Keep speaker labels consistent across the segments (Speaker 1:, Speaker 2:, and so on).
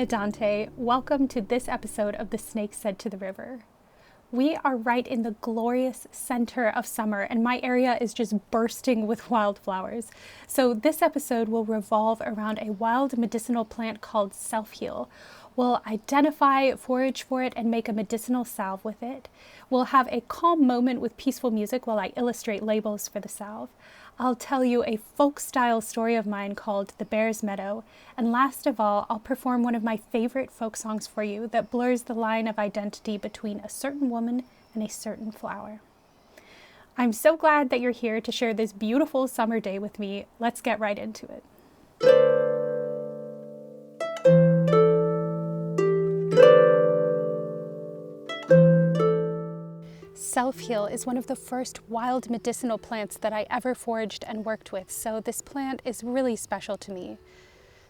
Speaker 1: Nina Dante. Welcome to this episode of The Snake Said to the River. We are right in the glorious center of summer, and my area is just bursting with wildflowers. So this episode will revolve around a wild medicinal plant called self-heal. We'll identify, forage for it, and make a medicinal salve with it. We'll have a calm moment with peaceful music while I illustrate labels for the salve. I'll tell you a folk-style story of mine called The Bear's Meadow. And last of all, I'll perform one of my favorite folk songs for you that blurs the line of identity between a certain woman and a certain flower. I'm so glad that you're here to share this beautiful summer day with me. Let's get right into it. Self-heal is one of the first wild medicinal plants that I ever foraged and worked with, so this plant is really special to me.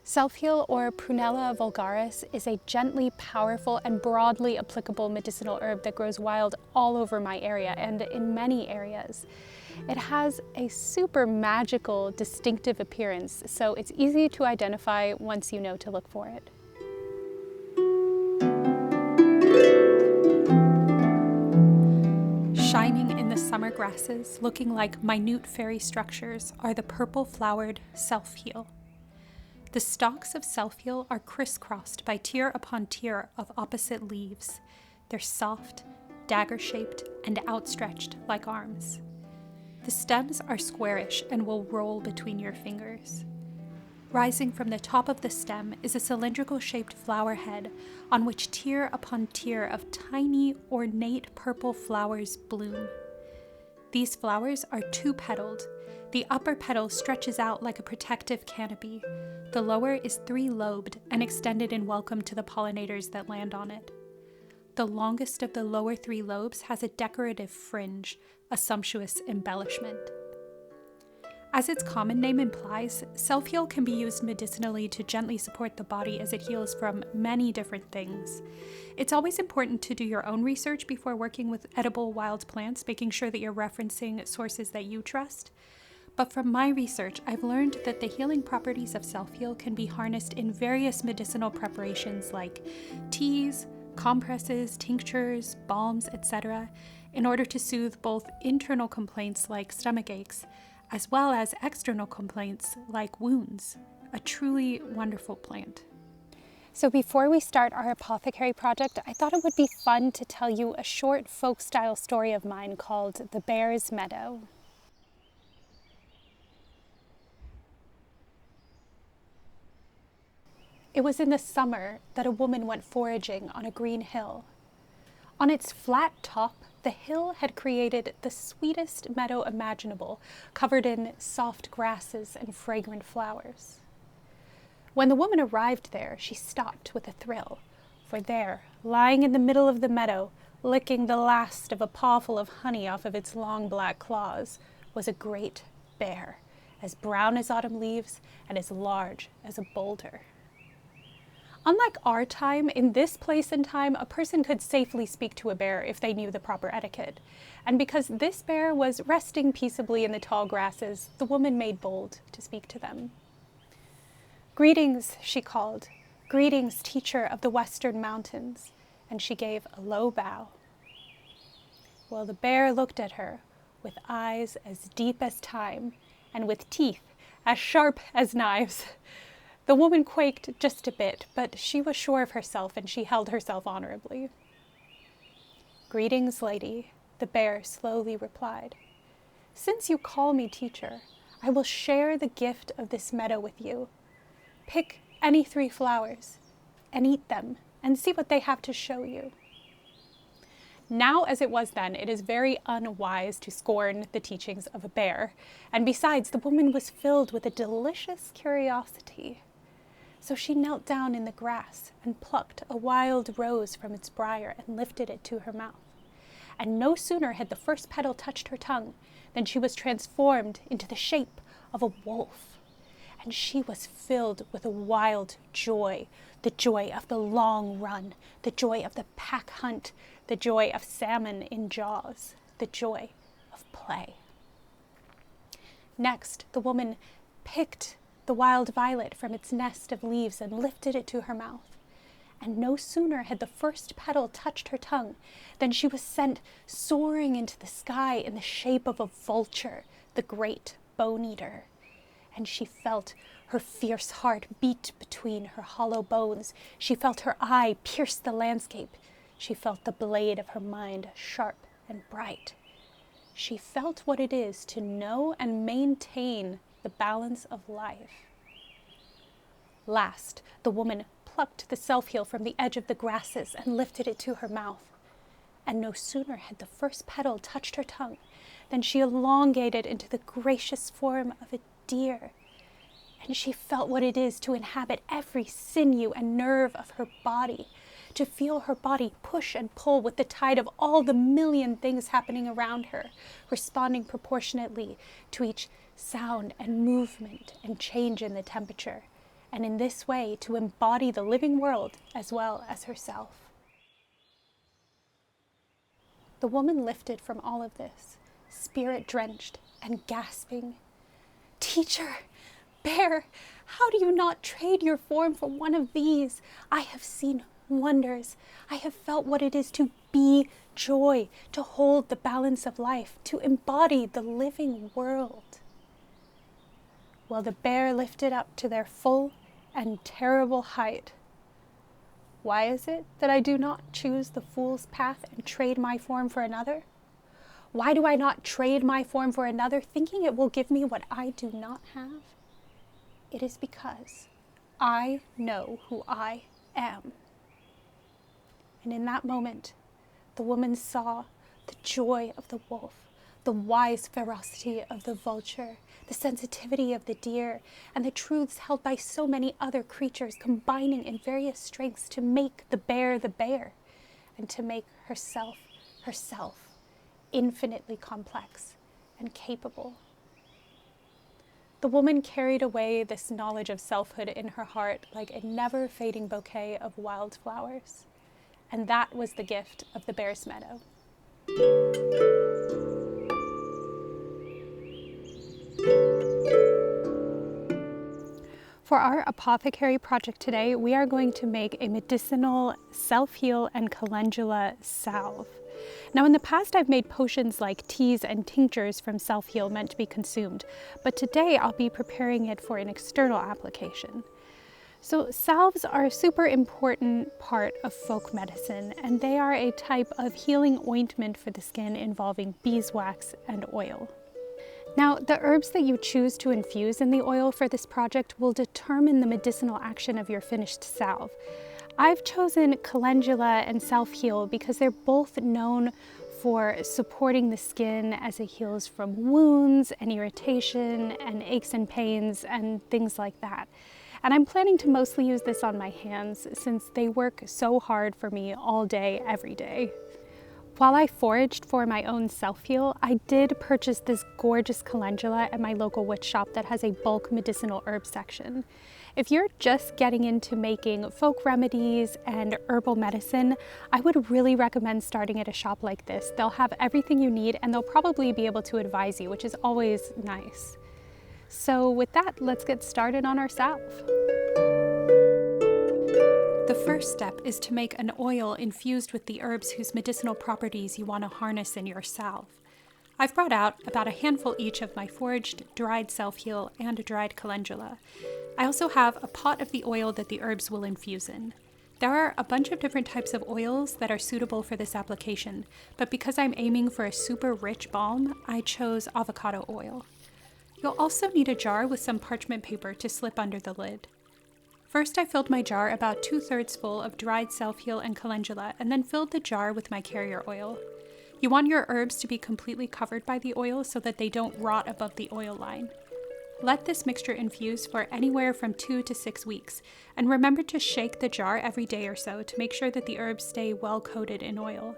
Speaker 1: Self-heal, or Prunella vulgaris, is a gently powerful and broadly applicable medicinal herb that grows wild all over my area and in many areas. It has a super magical, distinctive appearance, so it's easy to identify once you know to look for it. Shining in the summer grasses, looking like minute fairy structures, are the purple-flowered self-heal. The stalks of self-heal are crisscrossed by tier upon tier of opposite leaves. They're soft, dagger-shaped, and outstretched like arms. The stems are squarish and will roll between your fingers. Rising from the top of the stem is a cylindrical-shaped flower head on which tier upon tier of tiny, ornate purple flowers bloom. These flowers are two-petaled. The upper petal stretches out like a protective canopy. The lower is three-lobed and extended in welcome to the pollinators that land on it. The longest of the lower three lobes has a decorative fringe, a sumptuous embellishment. As its common name implies, self-heal can be used medicinally to gently support the body as it heals from many different things. It's always important to do your own research before working with edible wild plants, making sure that you're referencing sources that you trust. But from my research, I've learned that the healing properties of self-heal can be harnessed in various medicinal preparations like teas, compresses, tinctures, balms, etc., in order to soothe both internal complaints like stomach aches, as well as external complaints like wounds. A truly wonderful plant. So before we start our apothecary project, I thought it would be fun to tell you a short folk-style story of mine called The Bear's Meadow. It was in the summer that a woman went foraging on a green hill. On its flat top, the hill had created the sweetest meadow imaginable, covered in soft grasses and fragrant flowers. When the woman arrived there, she stopped with a thrill, for there, lying in the middle of the meadow, licking the last of a pawful of honey off of its long black claws, was a great bear, as brown as autumn leaves and as large as a boulder. Unlike our time, in this place and time, a person could safely speak to a bear if they knew the proper etiquette. And because this bear was resting peaceably in the tall grasses, the woman made bold to speak to them. "Greetings," she called. "Greetings, teacher of the western mountains." And she gave a low bow. Well, the bear looked at her with eyes as deep as time and with teeth as sharp as knives. The woman quaked just a bit, but she was sure of herself and she held herself honorably. "Greetings, lady," the bear slowly replied. "Since you call me teacher, I will share the gift of this meadow with you. Pick any 3 flowers and eat them and see what they have to show you." Now, as it was then, it is very unwise to scorn the teachings of a bear, and besides, the woman was filled with a delicious curiosity. So she knelt down in the grass and plucked a wild rose from its briar and lifted it to her mouth. And no sooner had the first petal touched her tongue than she was transformed into the shape of a wolf. And she was filled with a wild joy, the joy of the long run, the joy of the pack hunt, the joy of salmon in jaws, the joy of play. Next, the woman picked the wild violet from its nest of leaves and lifted it to her mouth. And no sooner had the first petal touched her tongue than she was sent soaring into the sky in the shape of a vulture, the great bone eater. And she felt her fierce heart beat between her hollow bones. She felt her eye pierce the landscape. She felt the blade of her mind sharp and bright. She felt what it is to know and maintain the balance of life. Last, the woman plucked the self-heal from the edge of the grasses and lifted it to her mouth. And no sooner had the first petal touched her tongue than she elongated into the gracious form of a deer. And she felt what it is to inhabit every sinew and nerve of her body, to feel her body push and pull with the tide of all the million things happening around her, responding proportionately to each sound and movement and change in the temperature, and in this way to embody the living world as well as herself. The woman lifted from all of this, spirit-drenched and gasping. "Teacher, Bear, how do you not trade your form for one of these? I have seen wonders. I have felt what it is to be joy, to hold the balance of life, to embody the living world." Well, the bear lifted up to their full and terrible height. "Why is it that I do not choose the fool's path and trade my form for another? Why do I not trade my form for another, thinking it will give me what I do not have? It is because I know who I am." And in that moment, the woman saw the joy of the wolf, the wise ferocity of the vulture, the sensitivity of the deer, and the truths held by so many other creatures combining in various strengths to make the bear, and to make herself, infinitely complex and capable. The woman carried away this knowledge of selfhood in her heart like a never-fading bouquet of wildflowers. And that was the gift of the Bear's Meadow. For our apothecary project today, we are going to make a medicinal self-heal and calendula salve. Now, in the past, I've made potions like teas and tinctures from self-heal meant to be consumed, but today I'll be preparing it for an external application. So salves are a super important part of folk medicine, and they are a type of healing ointment for the skin involving beeswax and oil. Now, the herbs that you choose to infuse in the oil for this project will determine the medicinal action of your finished salve. I've chosen calendula and self-heal because they're both known for supporting the skin as it heals from wounds and irritation and aches and pains and things like that. And I'm planning to mostly use this on my hands since they work so hard for me all day, every day. While I foraged for my own self-heal, I did purchase this gorgeous calendula at my local witch shop that has a bulk medicinal herb section. If you're just getting into making folk remedies and herbal medicine, I would really recommend starting at a shop like this. They'll have everything you need and they'll probably be able to advise you, which is always nice. So with that, let's get started on our salve. The first step is to make an oil infused with the herbs whose medicinal properties you want to harness in your salve. I've brought out about a handful each of my foraged, dried self-heal and dried calendula. I also have a pot of the oil that the herbs will infuse in. There are a bunch of different types of oils that are suitable for this application, but because I'm aiming for a super rich balm, I chose avocado oil. You'll also need a jar with some parchment paper to slip under the lid. First, I filled my jar about 2/3 full of dried self-heal and calendula, and then filled the jar with my carrier oil. You want your herbs to be completely covered by the oil so that they don't rot above the oil line. Let this mixture infuse for anywhere from 2 to 6 weeks, and remember to shake the jar every day or so to make sure that the herbs stay well coated in oil.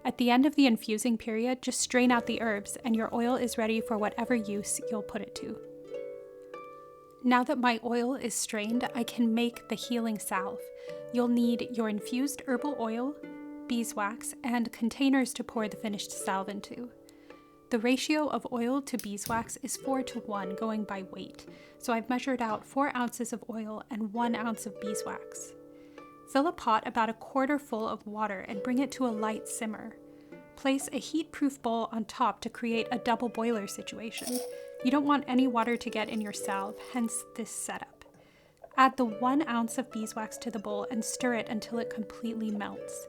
Speaker 1: At the end of the infusing period, just strain out the herbs, and your oil is ready for whatever use you'll put it to. Now that my oil is strained, I can make the healing salve. You'll need your infused herbal oil, beeswax, and containers to pour the finished salve into. The ratio of oil to beeswax is 4:1 going by weight, so I've measured out 4 ounces of oil and 1 ounce of beeswax. Fill a pot about a quarter full of water and bring it to a light simmer. Place a heat-proof bowl on top to create a double boiler situation. You don't want any water to get in your salve, hence this setup. Add the 1 ounce of beeswax to the bowl and stir it until it completely melts.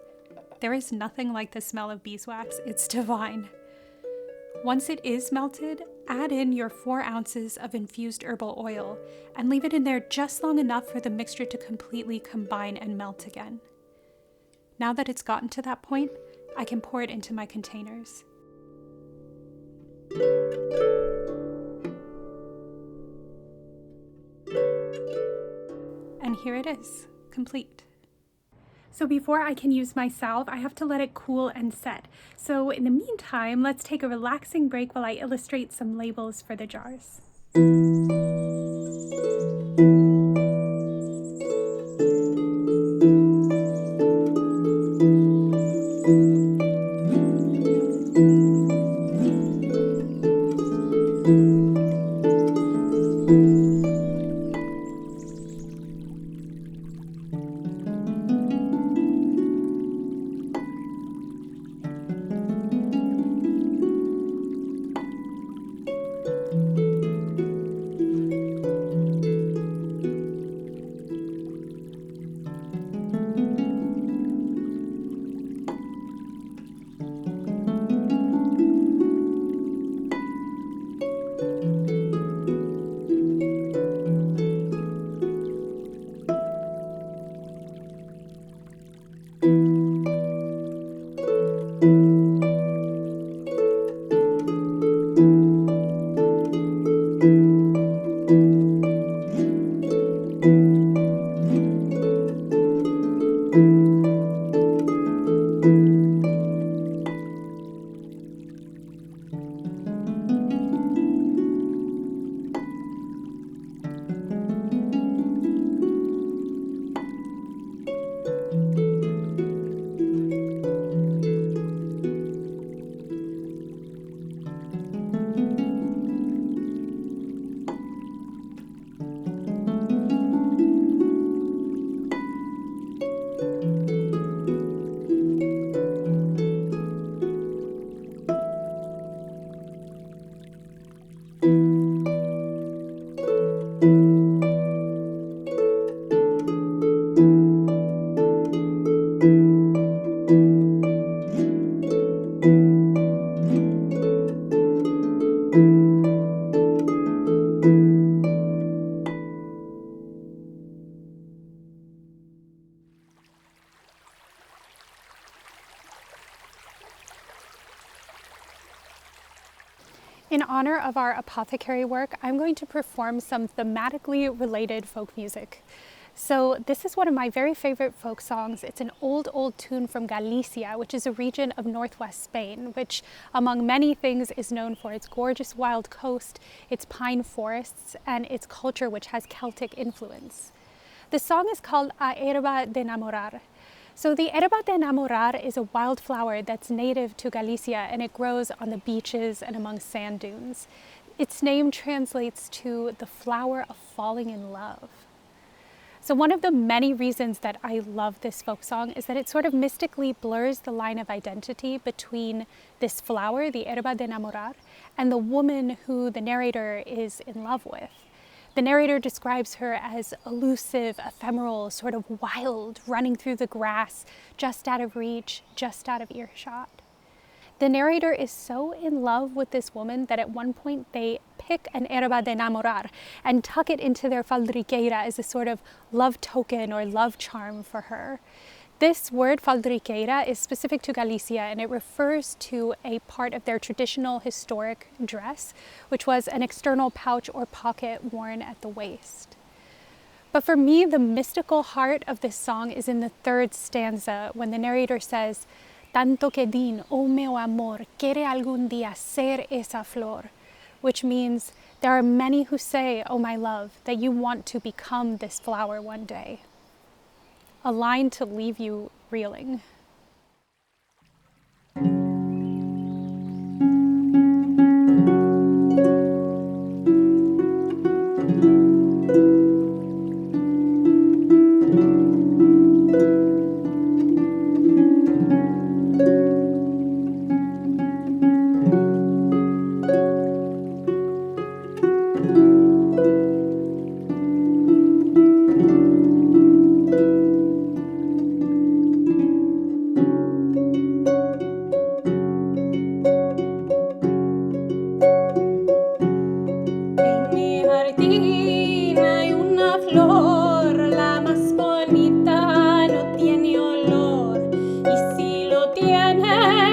Speaker 1: There is nothing like the smell of beeswax, it's divine. Once it is melted, add in your 4 ounces of infused herbal oil and leave it in there just long enough for the mixture to completely combine and melt again. Now that it's gotten to that point, I can pour it into my containers. And here it is, complete. So before I can use my salve, I have to let it cool and set. So in the meantime, let's take a relaxing break while I illustrate some labels for the jars. In honor of our apothecary work, I'm going to perform some thematically related folk music. So this is one of my very favorite folk songs. It's an old tune from Galicia, which is a region of northwest Spain, which among many things is known for its gorgeous wild coast, its pine forests, and its culture, which has Celtic influence. The song is called A herba de namorar. So the herba de namorar is a wildflower that's native to Galicia, and it grows on the beaches and among sand dunes. Its name translates to the flower of falling in love. So one of the many reasons that I love this folk song is that it sort of mystically blurs the line of identity between this flower, the herba de namorar, and the woman who the narrator is in love with. The narrator describes her as elusive, ephemeral, sort of wild, running through the grass, just out of reach, just out of earshot. The narrator is so in love with this woman that at one point they pick an herba de namorar and tuck it into their faldriqueira as a sort of love token or love charm for her. This word faldriqueira is specific to Galicia, and it refers to a part of their traditional historic dress, which was an external pouch or pocket worn at the waist. But for me, the mystical heart of this song is in the third stanza, when the narrator says, "Tanto que din, oh meu amor, quiere algún día ser esa flor," which means, there are many who say, oh my love, that you want to become this flower one day. A line to leave you reeling.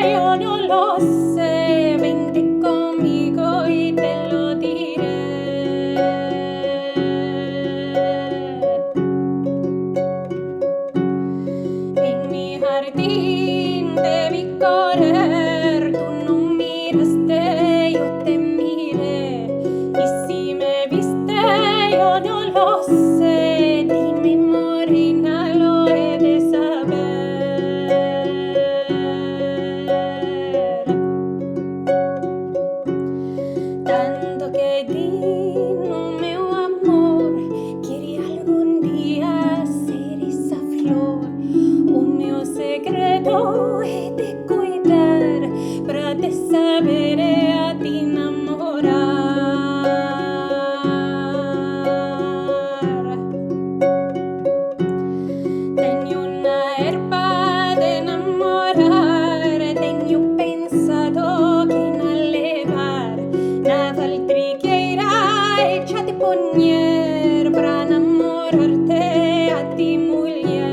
Speaker 1: yo no lo sé, vente conmigo y te lo diré. En mi jardín debí correr, tú no miraste, yo te miré. Y si me viste, yo no lo sé, dime morena, lo he de saber. Tanto que di, no meu amor, quiere algún día ser esa flor. O meu segredo he de cuidar, para te saber a ti namorar. Tenho una herba de namorar, tenho pensado que na levar, na valtrigueira hecha de poner, para namorarte a ti mulher.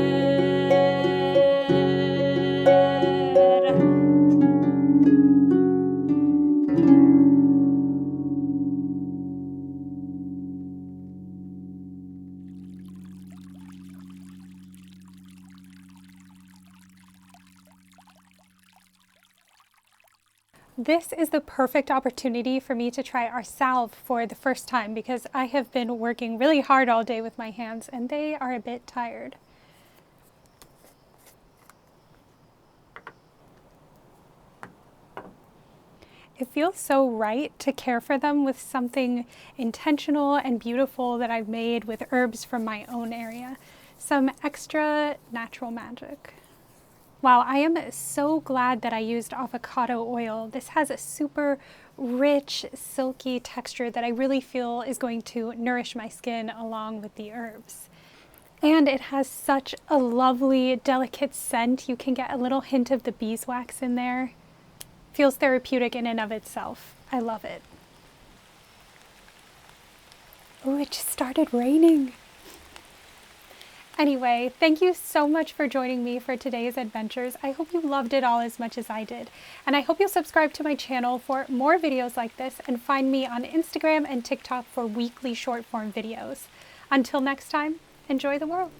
Speaker 1: This is the perfect opportunity for me to try our salve for the first time because I have been working really hard all day with my hands and they are a bit tired. It feels so right to care for them with something intentional and beautiful that I've made with herbs from my own area. Some extra natural magic. Wow, I am so glad that I used avocado oil. This has a super rich, silky texture that I really feel is going to nourish my skin along with the herbs. And it has such a lovely, delicate scent. You can get a little hint of the beeswax in there. Feels therapeutic in and of itself. I love it. Oh, it just started raining. Anyway, thank you so much for joining me for today's adventures. I hope you loved it all as much as I did. And I hope you'll subscribe to my channel for more videos like this and find me on Instagram and TikTok for weekly short form videos. Until next time, enjoy the world.